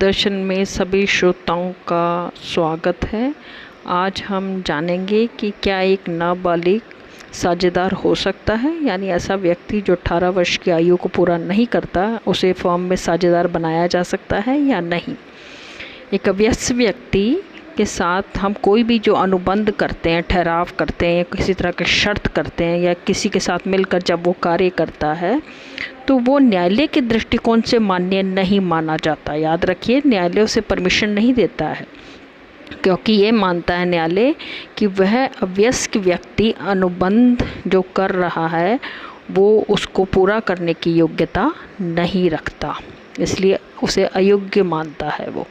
दर्शन में सभी श्रोताओं का स्वागत है। आज हम जानेंगे कि क्या एक नाबालिग साझेदार हो सकता है, यानी ऐसा व्यक्ति जो 18 वर्ष की आयु को पूरा नहीं करता उसे फॉर्म में साझेदार बनाया जा सकता है या नहीं। एक अवयस्क व्यक्ति के साथ हम कोई भी जो अनुबंध करते हैं, ठहराव करते हैं या किसी तरह की शर्त करते हैं या किसी के साथ मिलकर जब वो कार्य करता है तो वो न्यायालय के दृष्टिकोण से मान्य नहीं माना जाता। याद रखिए, न्यायालय उसे परमिशन नहीं देता है, क्योंकि ये मानता है न्यायालय कि वह अवयस्क व्यक्ति अनुबंध जो कर रहा है वो उसको पूरा करने की योग्यता नहीं रखता, इसलिए उसे अयोग्य मानता है। वो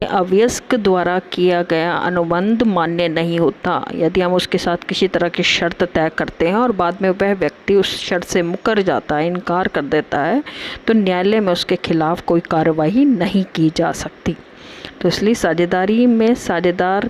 अवयस्क द्वारा किया गया अनुबंध मान्य नहीं होता यदि हम उसके साथ किसी तरह की शर्त तय करते हैं और बाद में वह व्यक्ति उस शर्त से मुकर जाता है, इनकार कर देता है, तो न्यायालय में उसके खिलाफ कोई कार्रवाई नहीं की जा सकती। तो इसलिए साझेदारी में साझेदार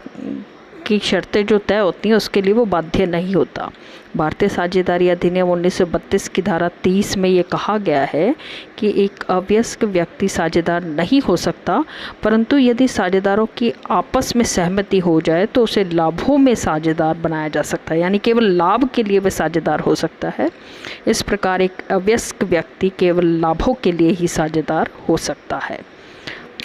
की शर्तें जो तय होती हैं उसके लिए वो बाध्य नहीं होता। भारतीय साझेदारी अधिनियम 1932 की धारा 30 में ये कहा गया है कि एक अवयस्क व्यक्ति साझेदार नहीं हो सकता, परंतु यदि साझेदारों की आपस में सहमति हो जाए तो उसे लाभों में साझेदार बनाया जा सकता है, यानी केवल लाभ के लिए वह साझेदार हो सकता है। इस प्रकार एक अवयस्क व्यक्ति केवल लाभों के लिए ही साझेदार हो सकता है।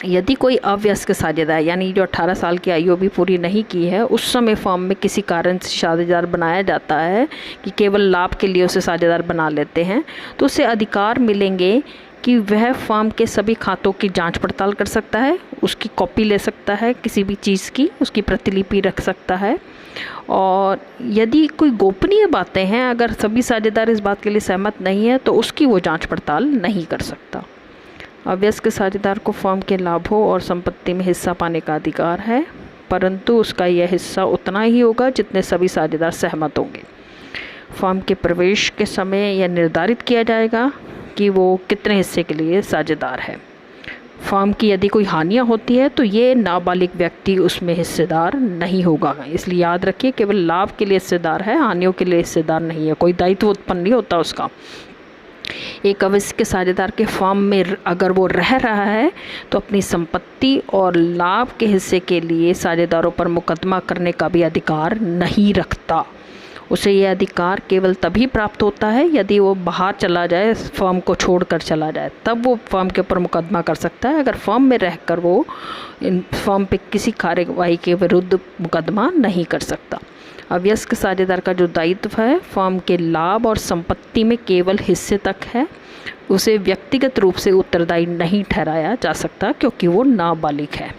यदि कोई अवयस्क साझेदार यानी जो 18 साल की आयु भी पूरी नहीं की है उस समय फॉर्म में किसी कारण से साझेदार बनाया जाता है कि केवल लाभ के लिए उसे साझेदार बना लेते हैं, तो उसे अधिकार मिलेंगे कि वह फॉर्म के सभी खातों की जांच पड़ताल कर सकता है, उसकी कॉपी ले सकता है, किसी भी चीज़ की उसकी प्रतिलिपि रख सकता है, और यदि कोई गोपनीय बातें हैं, अगर सभी साझेदार इस बात के लिए सहमत नहीं है तो उसकी वो जाँच पड़ताल नहीं कर सकता। अवयस्क साझेदार को फॉर्म के लाभों और संपत्ति में हिस्सा पाने का अधिकार है, परंतु उसका यह हिस्सा उतना ही होगा जितने सभी साझेदार सहमत होंगे। फॉर्म के प्रवेश के समय यह निर्धारित किया जाएगा कि वो कितने हिस्से के लिए साझेदार है। फॉर्म की यदि कोई हानियाँ होती है तो ये नाबालिग व्यक्ति उसमें हिस्सेदार नहीं होगा, इसलिए याद रखिए केवल लाभ के लिए हिस्सेदार है, हानियों के लिए हिस्सेदार नहीं है, कोई दायित्व उत्पन्न नहीं होता उसका। एक अवयस्क साझेदार के फॉर्म में अगर वो रह रहा है तो अपनी संपत्ति और लाभ के हिस्से के लिए साझेदारों पर मुकदमा करने का भी अधिकार नहीं रखता। उसे यह अधिकार केवल तभी प्राप्त होता है यदि वो बाहर चला जाए, फॉर्म को छोड़कर चला जाए, तब वो फॉर्म के ऊपर मुकदमा कर सकता है। अगर फॉर्म में रहकर वो इन फॉर्म पे किसी कार्यवाही के विरुद्ध मुकदमा नहीं कर सकता। अवयस्क साझेदार का जो दायित्व है फॉर्म के लाभ और संपत्ति में केवल हिस्से तक है, उसे व्यक्तिगत रूप से उत्तरदायी नहीं ठहराया जा सकता क्योंकि वो नाबालिग है।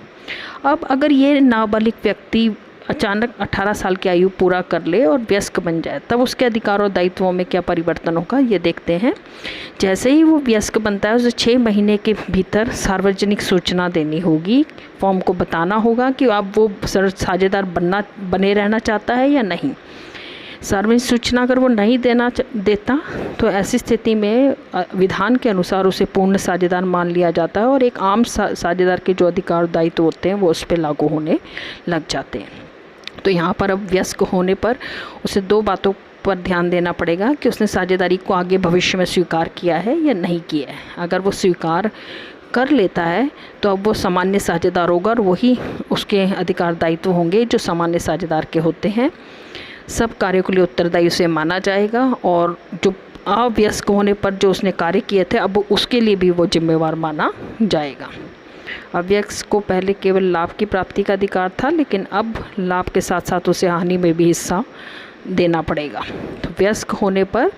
अब अगर ये नाबालिग व्यक्ति अचानक 18 साल की आयु पूरा कर ले और वयस्क बन जाए तब उसके अधिकार और दायित्वों में क्या परिवर्तन होगा ये देखते हैं। जैसे ही वो वयस्क बनता है उसे 6 महीने के भीतर सार्वजनिक सूचना देनी होगी, फॉर्म को बताना होगा कि अब वो साझेदार बने रहना चाहता है या नहीं। सार्वजनिक सूचना अगर वो नहीं देता तो ऐसी स्थिति में विधान के अनुसार उसे पूर्ण साझेदार मान लिया जाता है और एक आम साझेदार के जो अधिकार दायित्व होते हैं वो उस पर लागू होने लग जाते हैं। तो यहाँ पर अब वयस्क होने पर उसे 2 बातों पर ध्यान देना पड़ेगा कि उसने साझेदारी को आगे भविष्य में स्वीकार किया है या नहीं किया है। अगर वो स्वीकार कर लेता है तो अब वो सामान्य साझेदार होगा और वही उसके अधिकार दायित्व होंगे जो सामान्य साझेदार के होते हैं। सब कार्यों के लिए उत्तरदायी उसे माना जाएगा और जो अवयस्क होने पर जो उसने कार्य किए थे अब उसके लिए भी वो जिम्मेवार माना जाएगा। अवयस्क को पहले केवल लाभ की प्राप्ति का अधिकार था, लेकिन अब लाभ के साथ साथ उसे हानि में भी हिस्सा देना पड़ेगा। तो वयस्क होने पर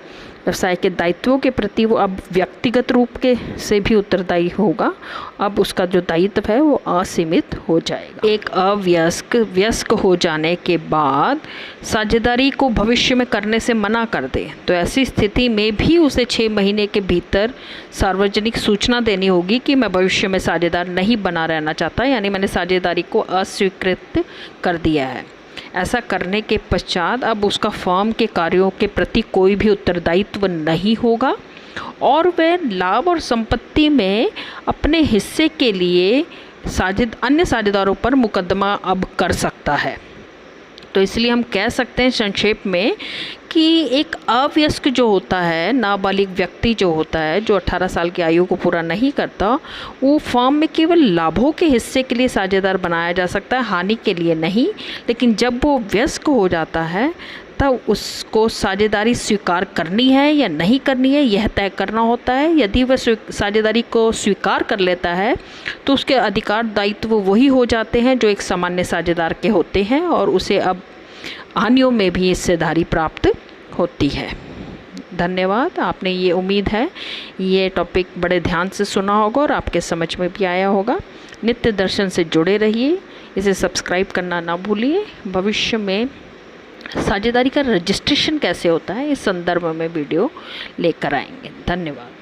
व्यवसाय के दायित्वों के प्रति वो अब व्यक्तिगत रूप के से भी उत्तरदायी होगा। अब उसका जो दायित्व है वो असीमित हो जाएगा। एक अवयस्क वयस्क हो जाने के बाद साझेदारी को भविष्य में करने से मना कर दे तो ऐसी स्थिति में भी उसे 6 महीने के भीतर सार्वजनिक सूचना देनी होगी कि मैं भविष्य में साझेदार नहीं बना रहना चाहता, यानी मैंने साझेदारी को अस्वीकृत कर दिया है। ऐसा करने के पश्चात अब उसका फॉर्म के कार्यों के प्रति कोई भी उत्तरदायित्व नहीं होगा और वह लाभ और संपत्ति में अपने हिस्से के लिए अन्य साझेदारों पर मुकदमा अब कर सकता है। तो इसलिए हम कह सकते हैं संक्षेप में कि एक अवयस्क जो होता है, नाबालिग व्यक्ति जो होता है, जो 18 साल की आयु को पूरा नहीं करता, वो फर्म में केवल लाभों के हिस्से के लिए साझेदार बनाया जा सकता है, हानि के लिए नहीं। लेकिन जब वो वयस्क हो जाता है तब उसको साझेदारी स्वीकार करनी है या नहीं करनी है, यह तय करना होता है। यदि वह साझेदारी को स्वीकार कर लेता है तो उसके अधिकार दायित्व वही हो जाते हैं जो एक सामान्य साझेदार के होते हैं, और उसे अब हानियों में भी हिस्सेदारी प्राप्त होती है। धन्यवाद। आपने ये उम्मीद है ये टॉपिक बड़े ध्यान से सुना होगा और आपके समझ में भी आया होगा। नित्य दर्शन से जुड़े रहिए, इसे सब्सक्राइब करना ना भूलिए। भविष्य में साझेदारी का रजिस्ट्रेशन कैसे होता है इस संदर्भ में वीडियो लेकर आएंगे। धन्यवाद।